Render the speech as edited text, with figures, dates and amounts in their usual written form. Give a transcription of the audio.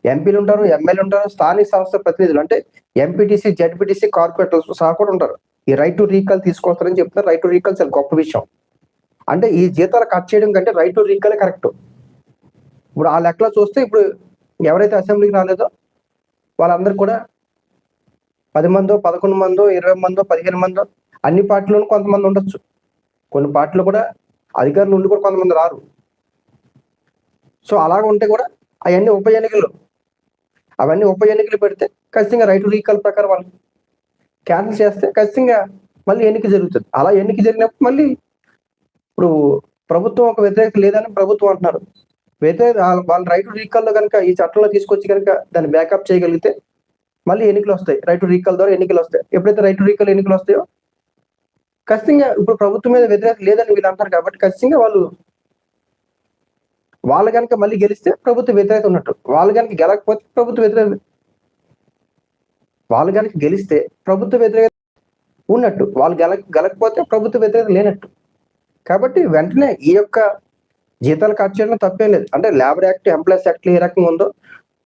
ఎంపీలు ఉంటారు, ఎమ్మెల్యేలు ఉంటారు, స్థానిక సంస్థ ప్రతినిధులు అంటే ఎంపీటీసీ, జడ్పీటీసీ, కార్పొరేటర్స్ సహా కూడా ఉంటారు. ఈ రైట్ టు రీకాల్ తీసుకొస్తారని చెప్తారు. రైట్ టు రీకాల్ చాలా గొప్ప విషయం. అంటే ఈ జీతాలు కట్ చేయడం కంటే రైట్ టు రీకాల్ కరెక్ట్. ఇప్పుడు ఆ లెక్కలో చూస్తే ఇప్పుడు ఎవరైతే అసెంబ్లీకి రాలేదో వాళ్ళందరూ కూడా 10 మందో, 11 మందో, 20 మందో, 15 మందో అన్ని పార్టీలోనూ కొంతమంది ఉండొచ్చు. కొన్ని పార్టీలు కూడా అధికారులు ఉండి కూడా కొంతమంది రారు. సో అలాగ ఉంటే కూడా అవన్నీ ఉప ఎన్నికలు పెడితే ఖచ్చితంగా రైట్ టు రీకాల్ ప్రకారం వాళ్ళు క్యాన్సిల్ చేస్తే ఖచ్చితంగా మళ్ళీ ఎన్నిక జరుగుతుంది. అలా ఎన్నిక జరిగినప్పుడు మళ్ళీ ఇప్పుడు ప్రభుత్వం ఒక వ్యతిరేకత లేదని ప్రభుత్వం అంటున్నారు. వాళ్ళ రైట్ టు రీకాల్లో కనుక ఈ చట్టంలో తీసుకొచ్చి కనుక దాన్ని బ్యాకప్ చేయగలిగితే మళ్ళీ ఎన్నికలు వస్తాయి. రైట్ టు రీకాల్ ద్వారా ఎన్నికలు వస్తాయి. ఎప్పుడైతే రైట్ టు రీకాల్ ఎన్నికలు వస్తాయో ఖచ్చితంగా ఇప్పుడు ప్రభుత్వం మీద వ్యతిరేకత లేదని వీళ్ళు అంటారు కాబట్టి ఖచ్చితంగా వాళ్ళు కనుక మళ్ళీ గెలిస్తే ప్రభుత్వ వ్యతిరేకత ఉన్నట్టు. వాళ్ళు కనుక గెలకపోతే ప్రభుత్వ వ్యతిరేకత, వాళ్ళు కనుక గెలిస్తే ప్రభుత్వ వ్యతిరేకత ఉన్నట్టు, వాళ్ళు గెలకపోతే ప్రభుత్వ వ్యతిరేకత లేనట్టు. కాబట్టి వెంటనే ఈ యొక్క జీతాలు కట్ చేయడం తప్పేం లేదు. అంటే లేబర్ యాక్ట్, ఎంప్లాయీస్ యాక్ట్ ఏ రకంగా ఉందో